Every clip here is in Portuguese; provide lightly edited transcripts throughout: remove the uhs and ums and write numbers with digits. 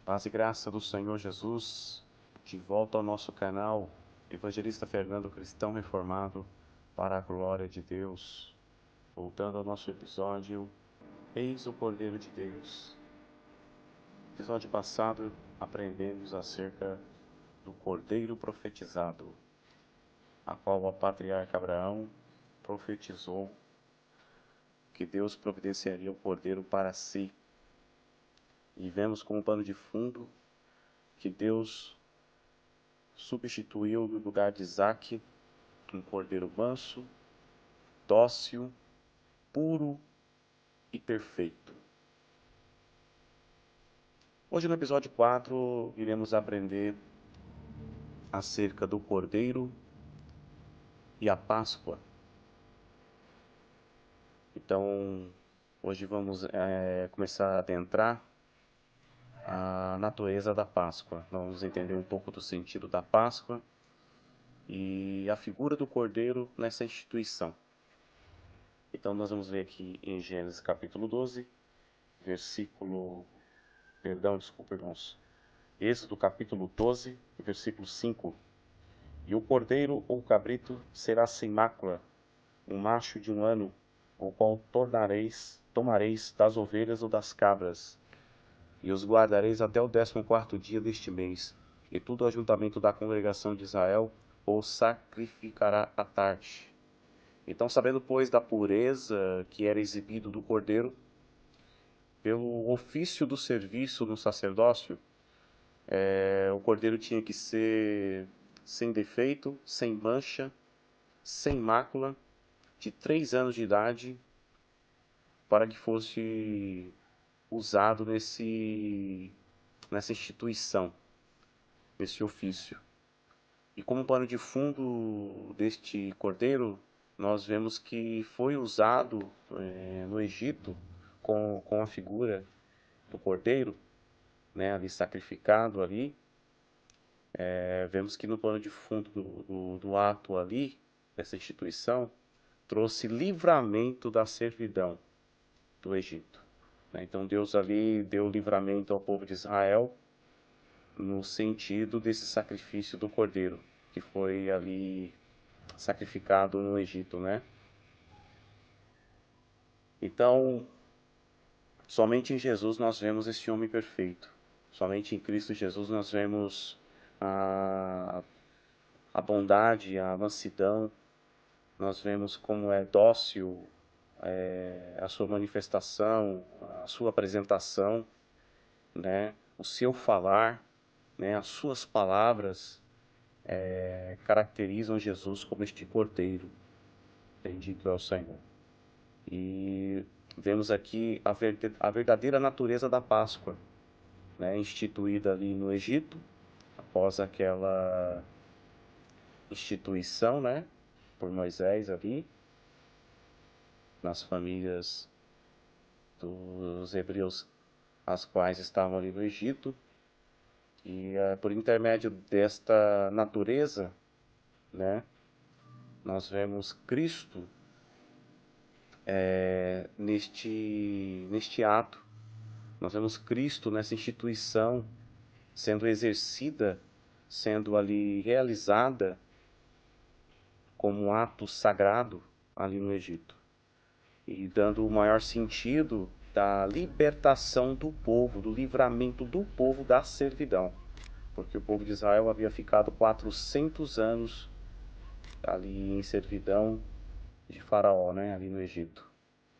Paz e graça do Senhor Jesus, de volta ao nosso canal, Evangelista Fernando Cristão Reformado, para a glória de Deus. Voltando ao nosso episódio, Eis o Cordeiro de Deus. No episódio passado, aprendemos acerca do Cordeiro profetizado, a qual o patriarca Abraão profetizou que Deus providenciaria o Cordeiro para si. E vemos como pano de fundo que Deus substituiu no lugar de Isaque um cordeiro manso, dócil, puro e perfeito. Hoje no episódio 4 iremos aprender acerca do cordeiro e a Páscoa. Então hoje vamos começar a adentrar a natureza da Páscoa. Vamos entender um pouco do sentido da Páscoa e a figura do cordeiro nessa instituição. Então nós vamos ver aqui em Gênesis capítulo 12, irmãos. Êxodo capítulo 12, versículo 5. E o cordeiro ou cabrito será sem mácula, um macho de 1 ano, o qual tomareis das ovelhas ou das cabras, e os guardareis até o 14º dia deste mês, e todo o ajuntamento da congregação de Israel o sacrificará à tarde. Então, sabendo, pois, da pureza que era exibido do cordeiro, pelo ofício do serviço no sacerdócio, o cordeiro tinha que ser sem defeito, sem mancha, sem mácula, de 3 anos de idade, para que fosse usado nessa instituição, nesse ofício. E como pano de fundo deste cordeiro, nós vemos que foi usado no Egito com a figura do cordeiro, né, ali sacrificado ali. Vemos que no pano de fundo do ato ali, dessa instituição, trouxe livramento da servidão do Egito. Então Deus ali deu livramento ao povo de Israel no sentido desse sacrifício do cordeiro, que foi ali sacrificado no Egito, né? Então, somente em Jesus nós vemos esse homem perfeito. Somente em Cristo Jesus nós vemos a bondade, a mansidão. Nós vemos como é dócil a sua manifestação, a sua apresentação, né? O seu falar, né? As suas palavras caracterizam Jesus como este cordeiro. Bendito é o Senhor. E vemos aqui a verdadeira natureza da Páscoa, né? Instituída ali no Egito, após aquela instituição, né? Por Moisés ali, nas famílias dos hebreus, as quais estavam ali no Egito. E por intermédio desta natureza, né, nós vemos Cristo neste ato. Nós vemos Cristo nessa instituição sendo exercida, sendo ali realizada como um ato sagrado ali no Egito. E dando o maior sentido da libertação do povo, do livramento do povo da servidão. Porque o povo de Israel havia ficado 400 anos ali em servidão de Faraó, né, ali no Egito.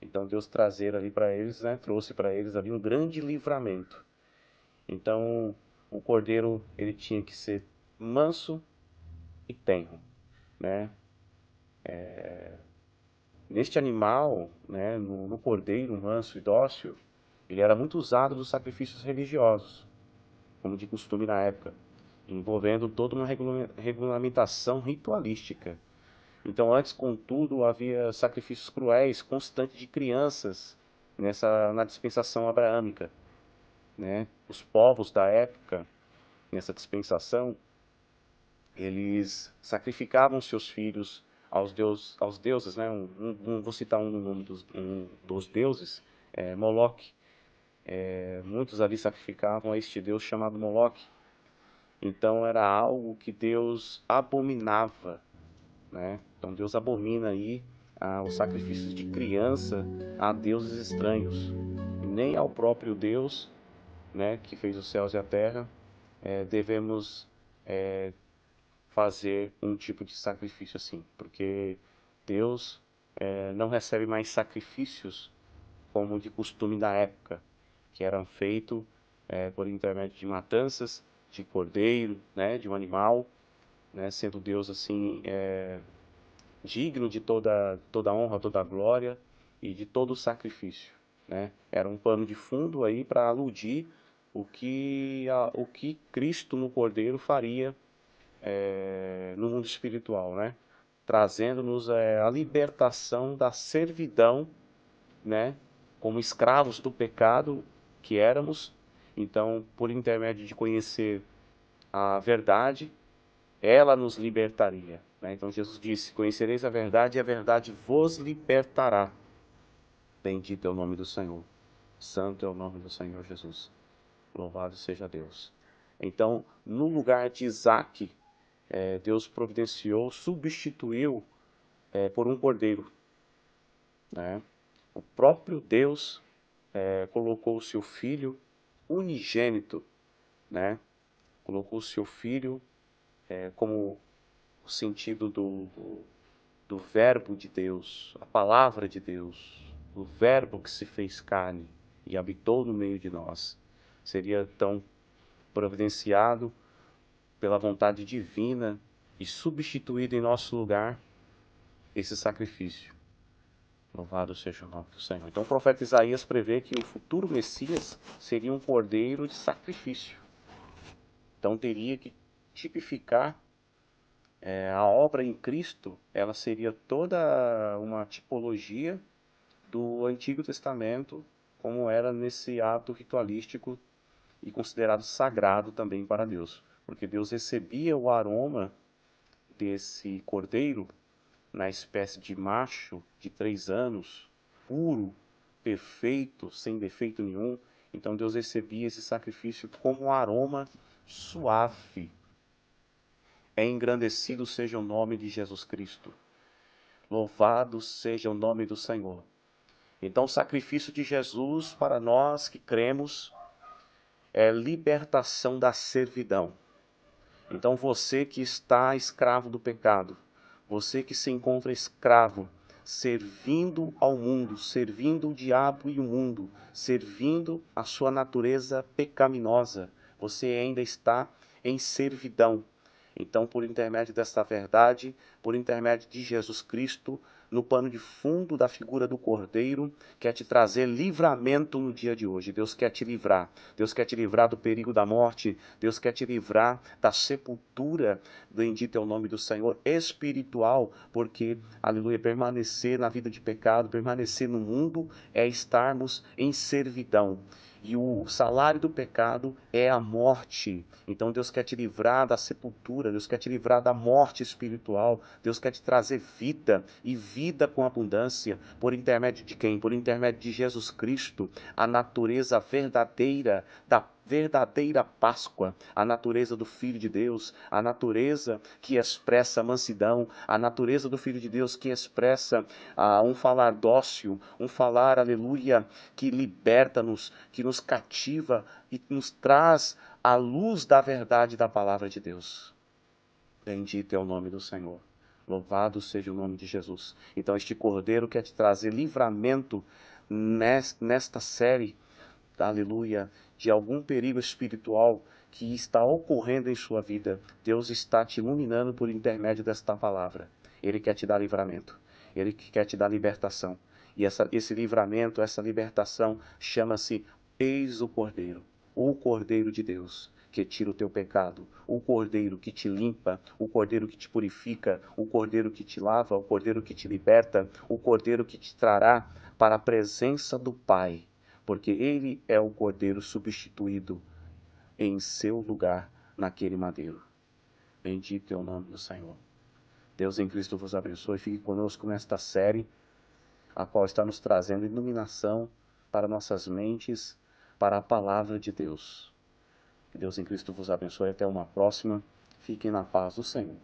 Então Deus trazer ali para eles, né, trouxe para eles ali um grande livramento. Então o cordeiro ele tinha que ser manso e tenro, né? Neste animal, né, no cordeiro manso e dócil, ele era muito usado nos sacrifícios religiosos, como de costume na época, envolvendo toda uma regulamentação ritualística. Então, antes, contudo, havia sacrifícios cruéis constantes de crianças na dispensação abraâmica, né? Os povos da época, nessa dispensação, eles sacrificavam seus filhos aos deuses, né? Vou citar um dos deuses, Moloque, Muitos ali sacrificavam a este deus chamado Moloque. Então era algo que Deus abominava, né? Então Deus abomina aí os sacrifícios de criança a deuses estranhos. E nem ao próprio Deus, né, que fez os céus e a terra, devemos fazer um tipo de sacrifício assim, porque Deus não recebe mais sacrifícios como de costume da época, que eram feitos por intermédio de matanças, de cordeiro, né, de um animal, né, sendo Deus assim digno de toda honra, toda glória e de todo o sacrifício, né? Era um pano de fundo aí para aludir o que Cristo no Cordeiro faria no mundo espiritual, né? Trazendo-nos a libertação da servidão, né? Como escravos do pecado que éramos. Então, por intermédio de conhecer a verdade, ela nos libertaria, né? Então Jesus disse: conhecereis a verdade e a verdade vos libertará. Bendito é o nome do Senhor. Santo é o nome do Senhor Jesus. Louvado seja Deus. Então, no lugar de Isaac, Deus providenciou, substituiu por um cordeiro, né? O próprio Deus colocou o seu filho unigênito, né? Colocou o seu filho como o sentido do verbo de Deus, a palavra de Deus, o verbo que se fez carne e habitou no meio de nós. Seria então providenciado pela vontade divina e substituído em nosso lugar esse sacrifício. Louvado seja o nome do Senhor. Então o profeta Isaías prevê que o futuro Messias seria um cordeiro de sacrifício. Então teria que tipificar a obra em Cristo, ela seria toda uma tipologia do Antigo Testamento, como era nesse ato ritualístico e considerado sagrado também para Deus. Porque Deus recebia o aroma desse cordeiro na espécie de macho de 3 anos, puro, perfeito, sem defeito nenhum. Então Deus recebia esse sacrifício como um aroma suave. Engrandecido seja o nome de Jesus Cristo. Louvado seja o nome do Senhor. Então o sacrifício de Jesus para nós que cremos é libertação da servidão. Então você que está escravo do pecado, você que se encontra escravo, servindo ao mundo, servindo o diabo e o mundo, servindo a sua natureza pecaminosa, você ainda está em servidão. Então, por intermédio desta verdade, por intermédio de Jesus Cristo, no pano de fundo da figura do Cordeiro, quer te trazer livramento no dia de hoje. Deus quer te livrar. Deus quer te livrar do perigo da morte. Deus quer te livrar da sepultura, bendito é o nome do Senhor, espiritual, porque, aleluia, permanecer na vida de pecado, permanecer no mundo, é estarmos em servidão. E o salário do pecado é a morte. Então Deus quer te livrar da sepultura, Deus quer te livrar da morte espiritual, Deus quer te trazer vida e vida com abundância. Por intermédio de quem? Por intermédio de Jesus Cristo, a natureza verdadeira da verdadeira Páscoa, a natureza do Filho de Deus, a natureza que expressa mansidão, a natureza do Filho de Deus que expressa um falar dócil, um falar, aleluia, que liberta-nos, que nos cativa e nos traz a luz da verdade da palavra de Deus. Bendito é o nome do Senhor. Louvado seja o nome de Jesus. Então este Cordeiro quer te trazer livramento nesta série, aleluia, de algum perigo espiritual que está ocorrendo em sua vida. Deus está te iluminando por intermédio desta palavra. Ele quer te dar livramento. Ele quer te dar libertação. E esse livramento, essa libertação, chama-se Eis o Cordeiro de Deus, que tira o teu pecado, o Cordeiro que te limpa, o Cordeiro que te purifica, o Cordeiro que te lava, o Cordeiro que te liberta, o Cordeiro que te trará para a presença do Pai, porque Ele é o Cordeiro substituído em seu lugar naquele madeiro. Bendito é o nome do Senhor. Deus em Cristo vos abençoe. Fique conosco nesta série, a qual está nos trazendo iluminação para nossas mentes, para a palavra de Deus. Que Deus em Cristo vos abençoe. Até uma próxima. Fiquem na paz do Senhor.